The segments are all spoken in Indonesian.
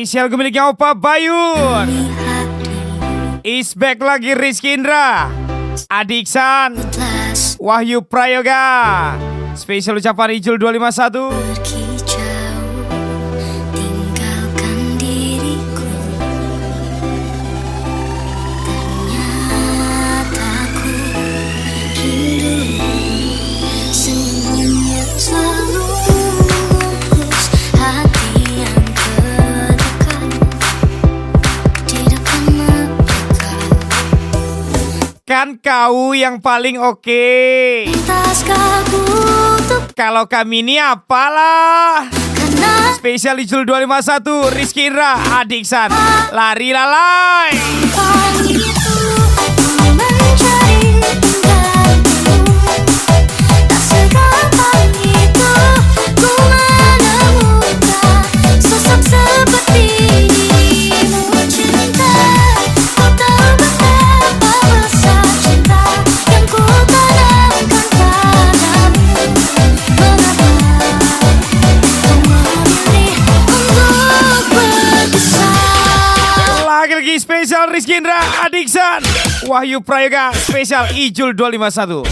Spesial miliknya Opa Bayur. Is back lagi Rizky Indra, Adiksan, Wahyu Prayoga. Spesial ucapan Ijul 251. Kan kau yang paling oke. Kalau kami ini apalah. Spesial Ijul 251 Rizky Indra, Adiksan, Lari Lalai. Lagi spesial Rizky Indra, Adiksan, Wahyu Prayoga. Spesial Ijul 251.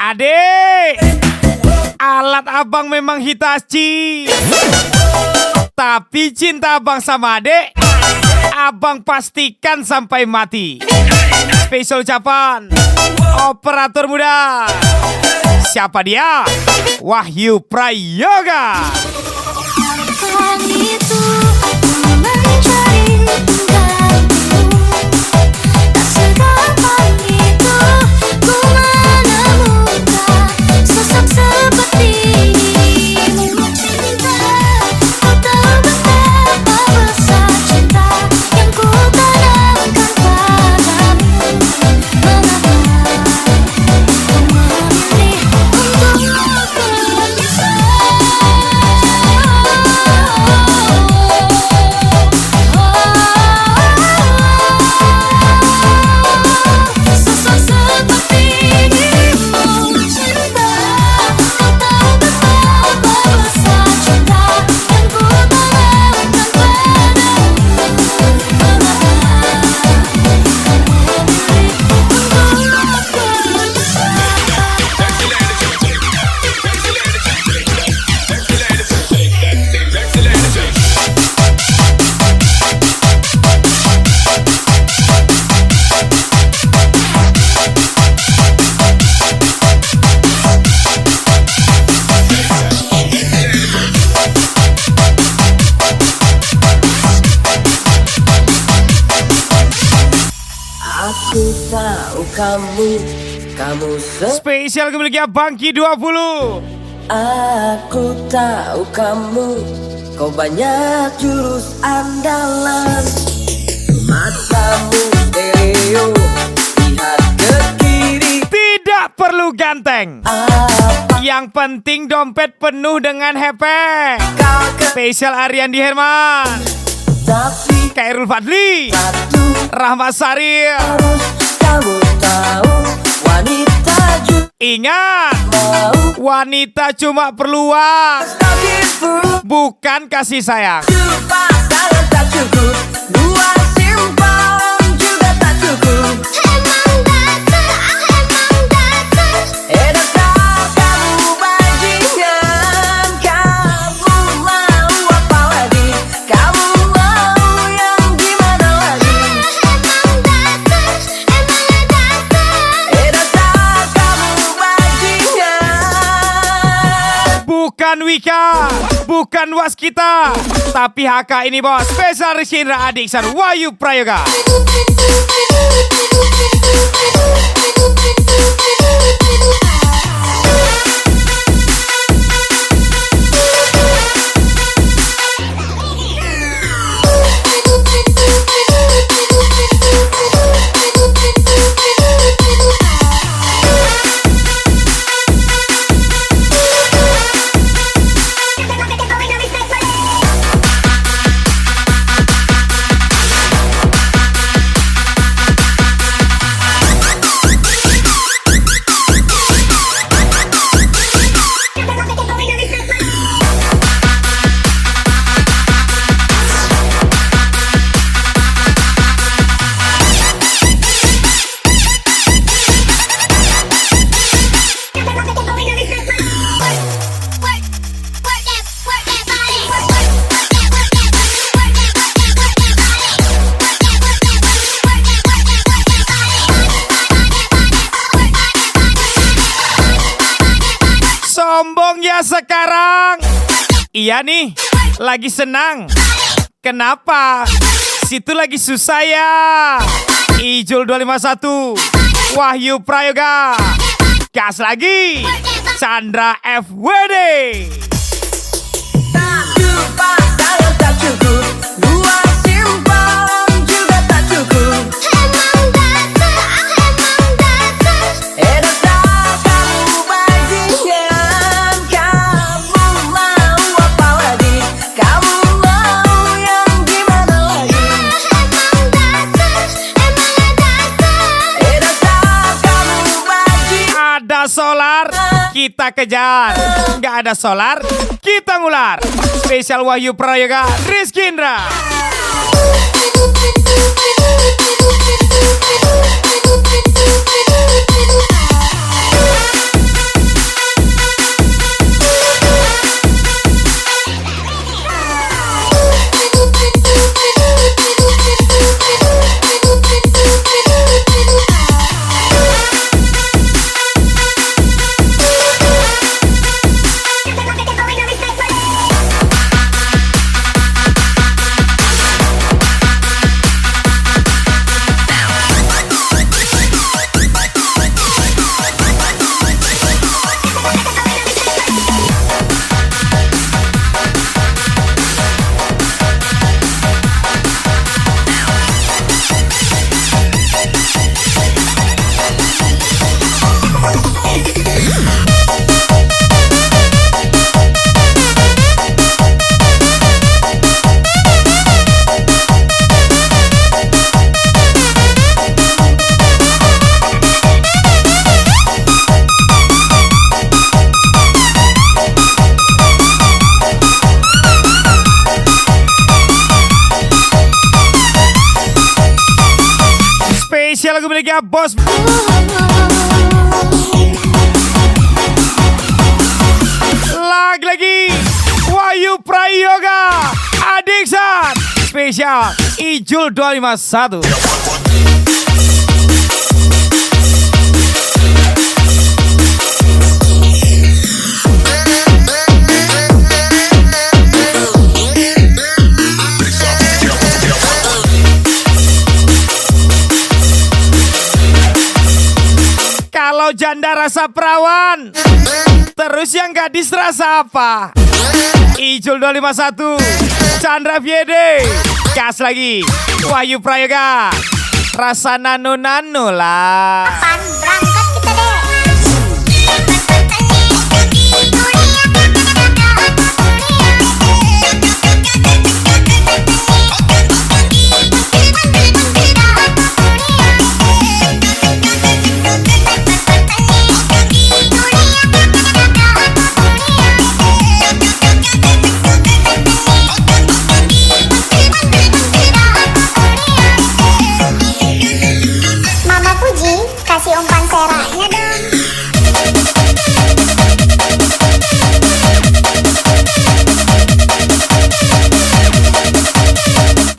Adek, alat abang memang Hitachi, tapi cinta abang sama adek, abang pastikan sampai mati. Spesial ucapan operator muda. Siapa dia? Wahyu Prayoga. Kamu spesial miliknya Bangki 20. Aku tahu kamu, kau banyak jurus andalan. Matamu stereo, lihat ke kiri. Tidak perlu ganteng. Yang penting dompet penuh dengan hepeng. Spesial Ariandi Herman, Tapi Kairul Fadli, Rahmat Saril. Kamu tahu wanita juga Ingat, wanita cuma perlu uang, bukan kasih sayang. pasangan tak cukup, dua simpang juga tak cukup. Dasar kamu bajingan, kamu mau apa lagi? Kamu mau yang gimana lagi? Dasar kamu bajingan. Bukan Wika, bukan Waskita, tapi HK ini bos. Spesial Rizky Indra, Adiksan, Wahyu Prayoga. Sombong ya sekarang. Iya nih, lagi senang. Kenapa? Situ lagi susah ya. Ijul 251, Wahyu Prayoga. Gas lagi, Chandra FWD. Tak dipasang tak cukup, gua simpan juga tak cukup. Enak kamu bajingan, kamu mau apa lagi? Kamu mau yang gimana lagi? Enak kamu bajingan. Ada solar, kita kejar. Nggak ada solar, kita ngular. Spesial Wahyu Prayoga, Rizky Indra. Spesial lagu miliknya Bos. Lagi Wahyu Prayoga, Adiksan. Spesial Ijul 251. Kalau janda rasa perawan, terus yang gadis rasa apa? Ijul 251, Chandra FWD. Gas lagi, Wahyu Prayoga. Rasa nano-nano lah. Pan, berangkat kita deh. Mama Puji, kasih umpan seraknya dong.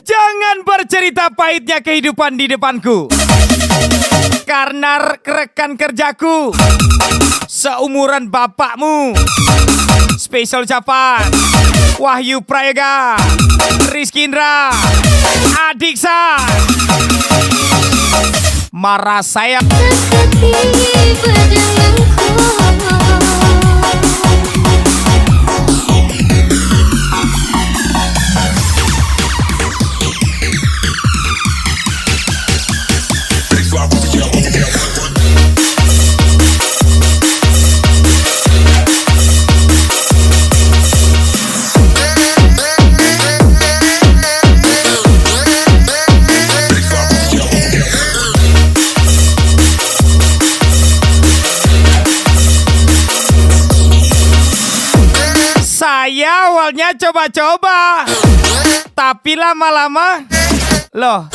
Jangan bercerita pahitnya kehidupan di depanku, karena rekan kerjaku seumuran bapakmu. Spesial ucapan Wahyu Prayoga, Rizky Indra, Adiksan. Marah saya. Saya awalnya coba-coba, tapi lama-lama, loh,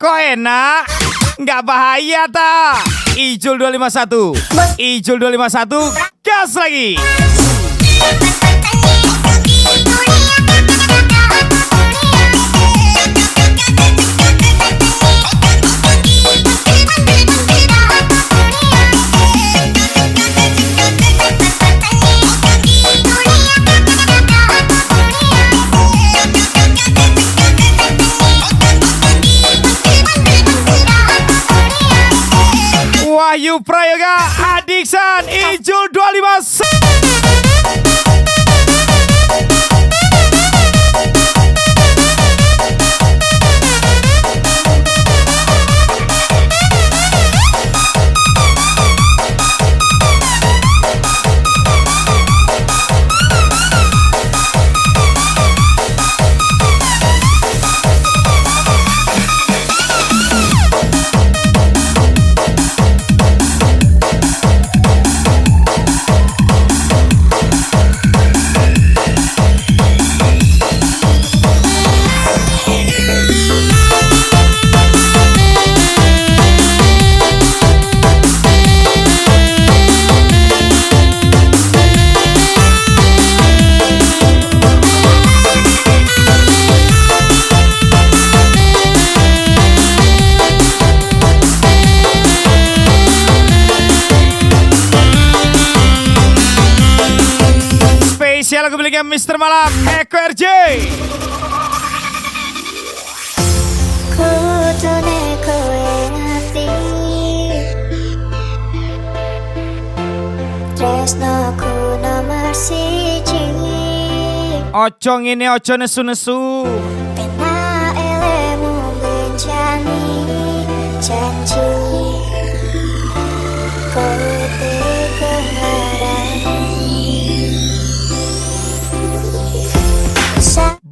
kok enak? Nggak bahaya tak? Ijul 251, Ijul 251, gas lagi. Wahyu Prayoga, Adiksan, Ijul 25. Spesial kembalinya Mr. Malam, Eko RJ. Kutune kowe ati tresnoku nomor siji. Ojo ngene, ojo nesu-nesu. Pena elemu bencani janji kowe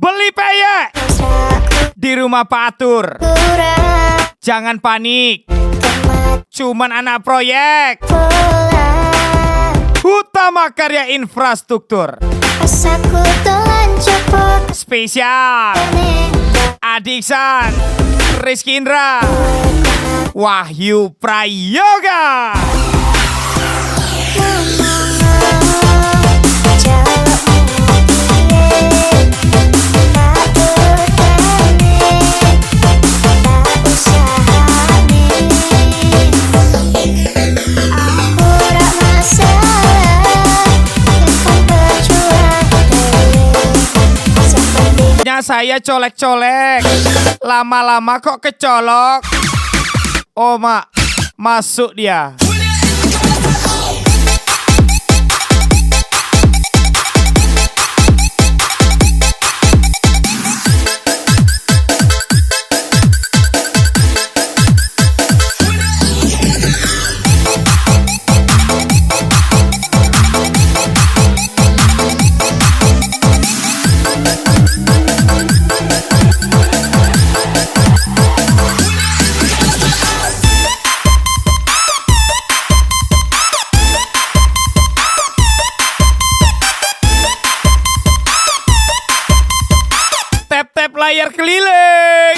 Beli peyek di rumah Pak Atur. Jangan panik, cuman anak proyek. Utama karya infrastruktur. Spesial Adiksan, Rizky Indra, Wahyu Prayoga. Saya colek-colek, lama-lama kok kecolok. Oh mak, masuk dia. Tap-tap layar keliling.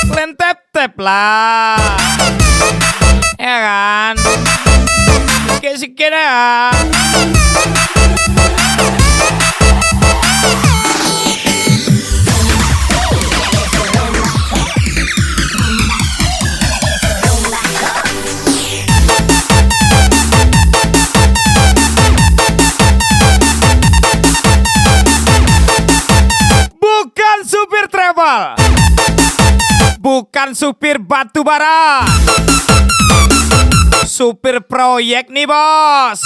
Kalian tap-tap lah, ya kan? Sikit-sikit ya. Supir travel, bukan supir batu bara, supir proyek nih bos.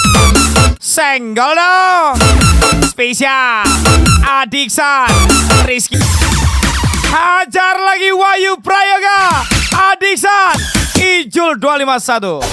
Senggol dong. Spesial Adiksan, Rizky. Hajar lagi Wahyu Prayoga, Adiksan, Ijul 251.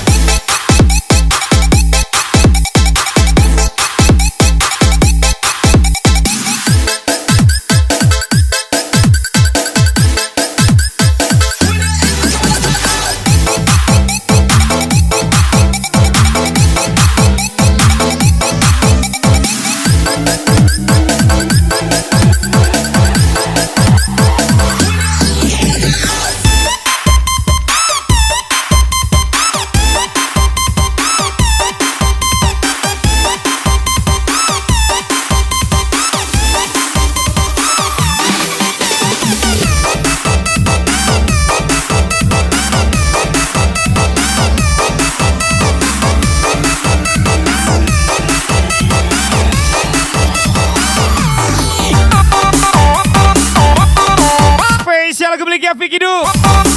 Vicky Du,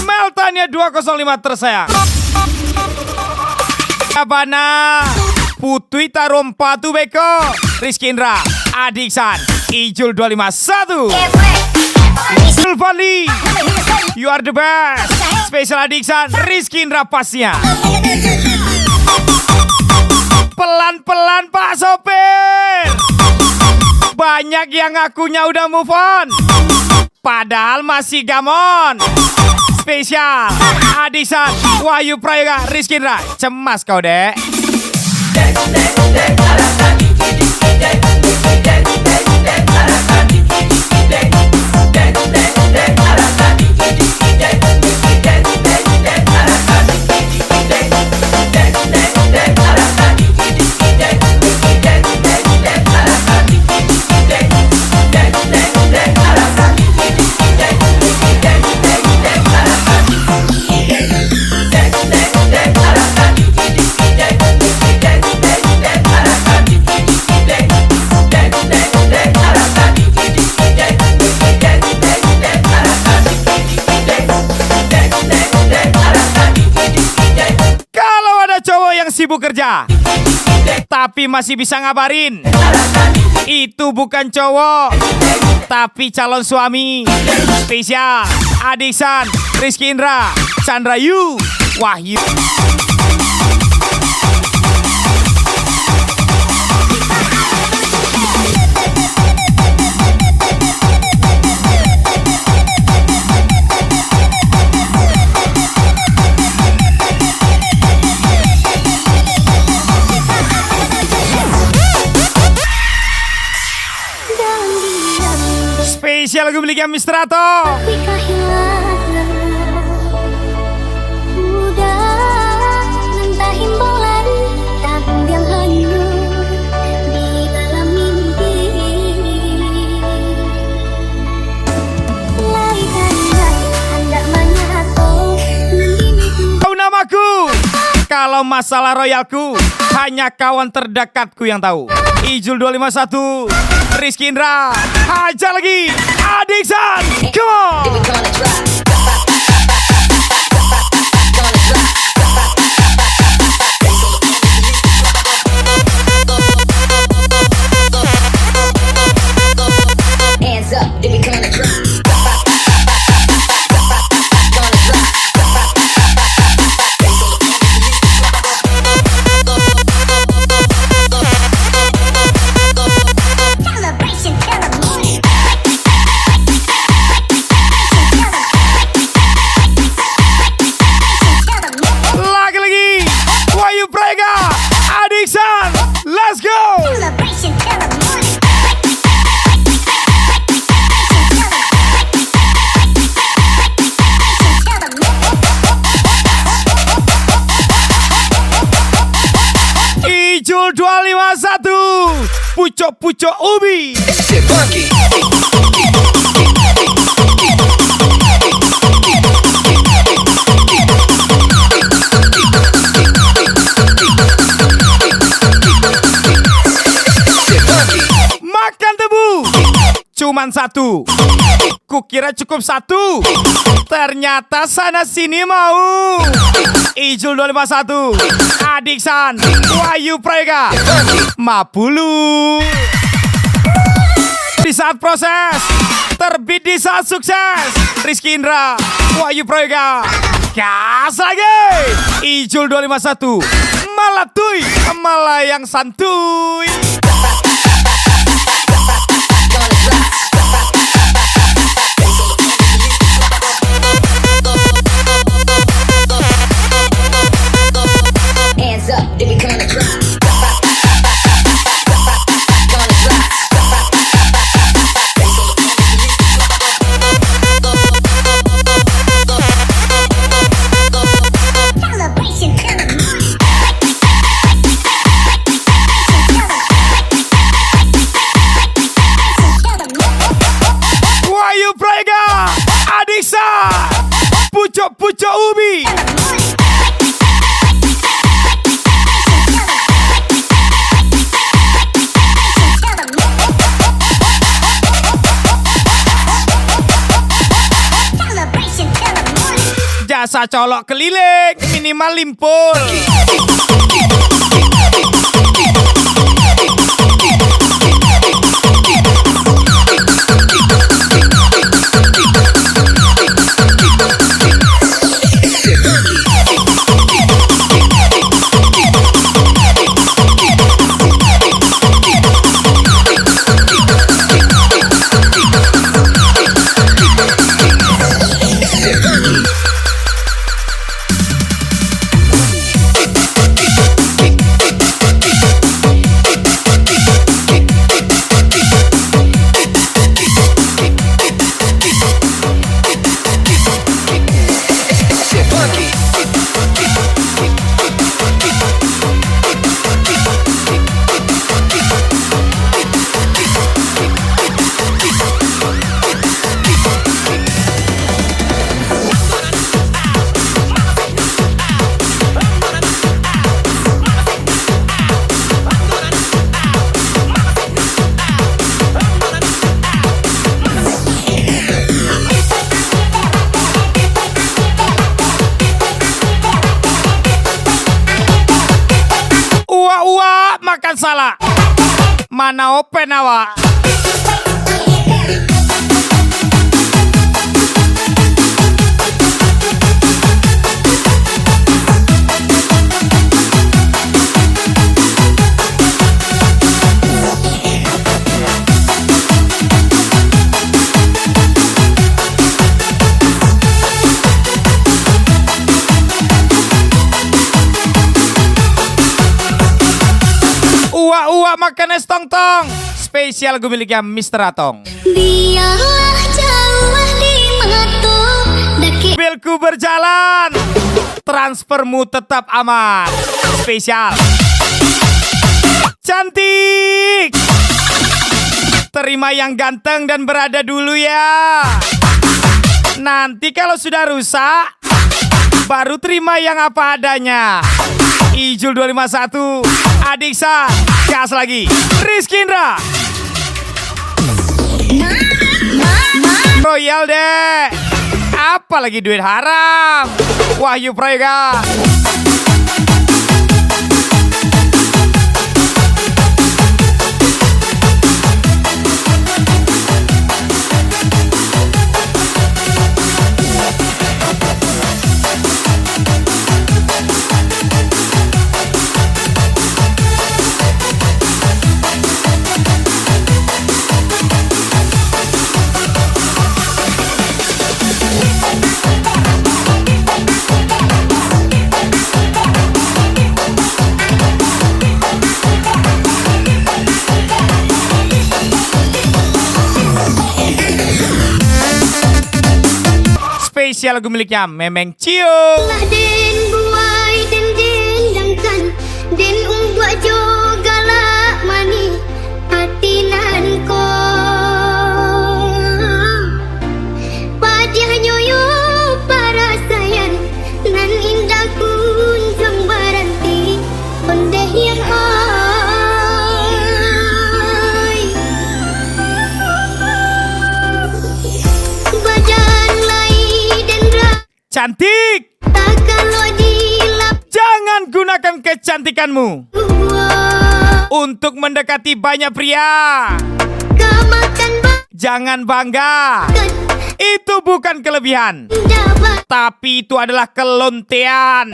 Meltania 205 tersayang. Abana Putui Tarompatu Beko Rizky Indra Adiksan Ijul 251 Sulfani You are the best Spesial Adiksan Rizky Indra pasnya Pelan-pelan Pak Sopir Banyak yang ngakunya udah move on Padahal masih gamon Spesial Adiksan Wahyu Prayoga Rizky Indra Cemas kau dek sibuk kerja tapi masih bisa ngabarin itu bukan cowok tapi calon suami spesial Adiksan Rizky Indra Chandra Yu Wahyu spesial lagu milik Mistrato Tapi kehilangan Udah Nentahin bola tabung yang hanyut Di dalam mimpi Larikan hendak menyatu Tahu namaku Kalau masalah royalku hanya kawan terdekatku yang tahu Ijul 251 Rizky Indra hajar lagi Adiksan come on let's go Ijul 251 Pucuk-pucuk ubi makan tebu cuman satu kukira cukup satu ternyata sana sini mau Ijul 251 Adiksan Wahyu Prayoga Mapulu di saat proses terbit di saat sukses Rizky Indra Wahyu Prayoga gas lagi Ijul 251 Malatuy Malayang santuy pucuk ubi jasa colok keliling minimal limpul makan salah. Mana open awak? Uwa makan es tong-tong. Spesial gue miliknya Mr. Atong. Biarlah jauh di mata daki Bilku berjalan, transfermu tetap aman. Spesial. Cantik. Terima yang ganteng dan berada dulu ya. Nanti kalau sudah rusak, baru terima yang apa adanya. Ijul 251, Adiksa, gas lagi. Rizky Indra, Royal deh. Apalagi duit haram. Wahyu Prayoga. Spesial lagu miliknya Memeng Cium. lah den buai den dendangkan den buat jogala mani hatinan ko padiah nyoyo para sayang nan indah kunjung baranti ondeh yang ai badan lai dendra Cantik. tak kalau dilap Jangan gunakan kecantikanmu gua untuk mendekati banyak pria. kau makan Jangan bangga. bakat Itu bukan kelebihan, dapat tapi itu adalah kelontean.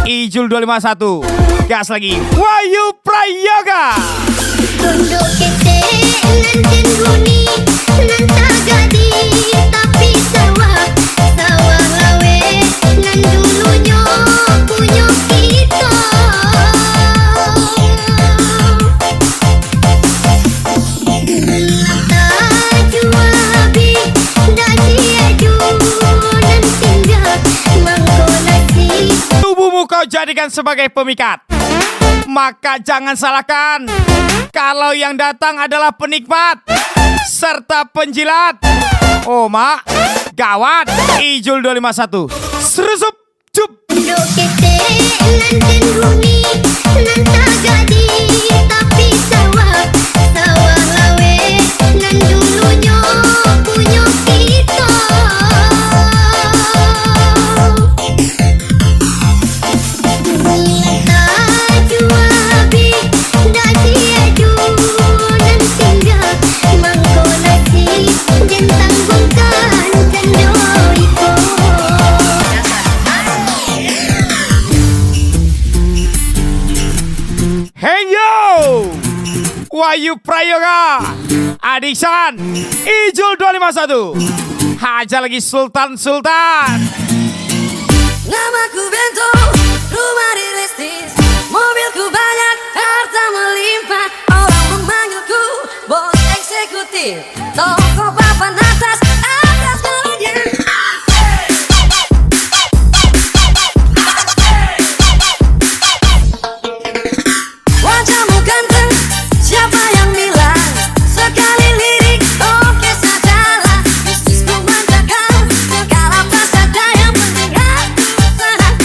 Ijul 251. Gas lagi. Wahyu Prayoga. Tunduk kete nanten huni nan tagadi tapi sawah lawe nan dulunya punya kita tajua bi dasi aju nan tinggal mangkolasi Tubuhmu kau jadikan sebagai pemikat. Maka jangan salahkan kalau yang datang adalah penikmat serta penjilat. Oh mak, gawat. Ijul 251. Serusup, cup. Tunduk kete nanten huni nan tagadi tapi sawah lawe nan dulunya punya kita tajua bi dasi aju nan tinggal mangkolasi jen tanggungkan kendoiko Hey yo, Wahyu Prayoga, Adiksan, Ijul 251. Hajar lagi Sultan. Namaku Bento, rumah di Restis, mobilku banyak, harta melimpah. Orang memanggilku bos eksekutif, toko papan atas kalian. Wajahmu ganteng, siapa yang bilang? Sekali lirik, oke sajalah. Bisnisku manjakan, segala pas saja yang penting aku senang.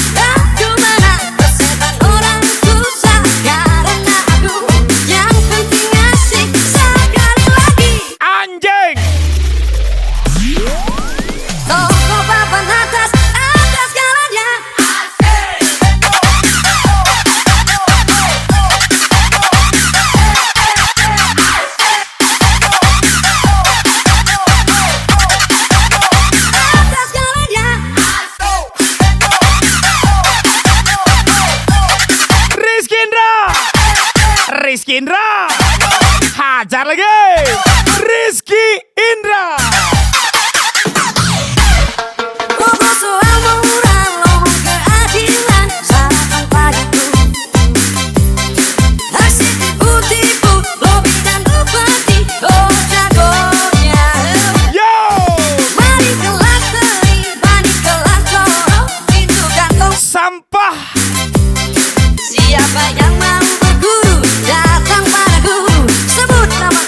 Rizky Indra. Hajar lagi Rizky Indra. Ngobrol soal moral, ngomong keadilan, sarapan pagiku. Asyik tipu-tipu, lobby dan upeti, oh jagonya. Yo, Mari kelas teri, bani kelas coro, pintu kantong. sampah. Siapa yang mau berguru, datang padaku. Sebut nama.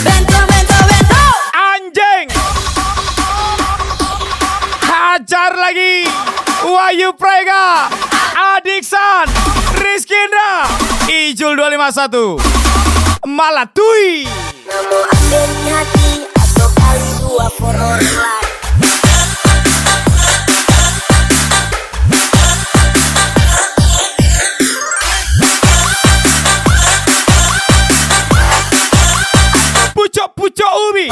Bento, bento, bento. Anjing. Hajar lagi Wahyu Prayoga, Adiksan, Rizky Indra, Ijul 251. Malatui. Kamu ambil hati atau kali dua for orang lain. Pucuk-pucuk ubi.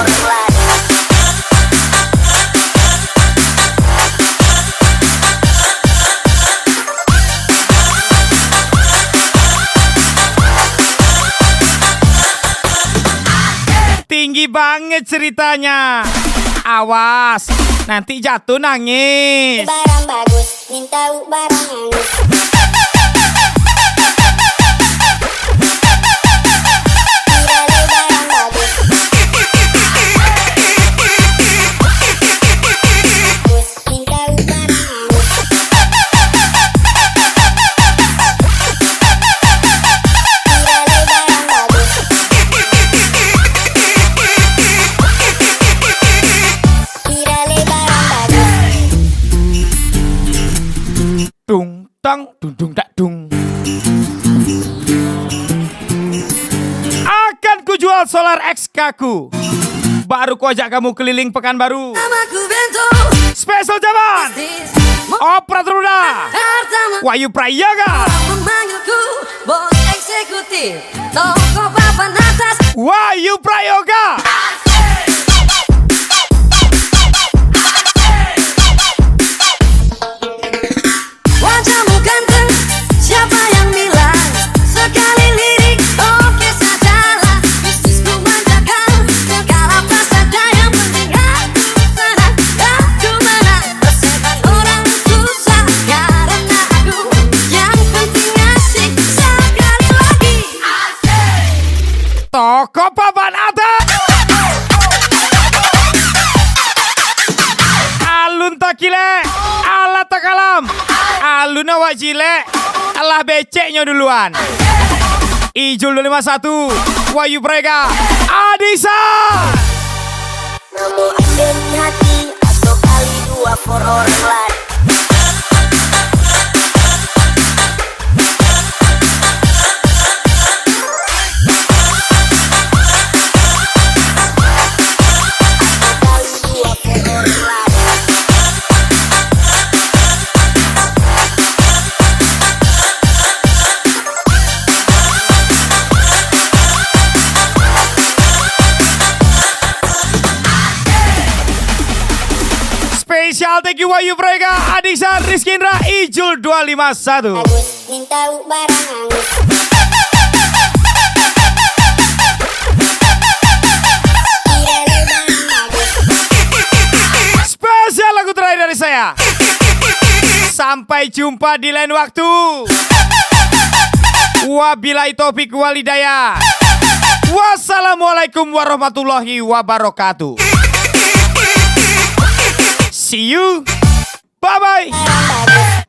Tinggi banget ceritanya. Awas, nanti jatuh nangis. Barang bagus, minta barang hangus. Tirale barang bagus. Minta barang hangus. Tirale barang bagus. Tirale barang bagus. Dung tang dung dung dak dung. Akan kujual solar XK ku. Baru ku ajak kamu keliling Pekanbaru. Namaku Bento, Spesial jaman Operator muda pertama Wahyu Prayoga, memanggilku bos eksekutif, toko papan atas. Wahyu Prayoga. Wajahmu ganteng, siapa yang bilang? Sekali lirik, oke sajalah. Bisnisku manjakan, segala prasada yang penting aku sana. Aku mana, tersebar orang susah. Karena aku yang penting asik. Sekali lagi Toko papan atas. Alun takile, alat takalam. Alun awak jile, alah beceknya duluan. Ijul 251, Wahyu Prayoga, Adiksan. kamu ambil hati atau kali dua for orang lain. Kali dua for orang lain. Spesial thank you Wahyu Prayoga, Adiksan, Rizky Indra, Ijul 251. Bagus, minta barang hangus. Tirale barang bagus. Spesial lagu terakhir dari saya. Sampai jumpa di lain waktu. Wabillahi taufik wal hidayah. Wassalamualaikum warahmatullahi wabarakatuh. See you. Bye bye. Barang bagus.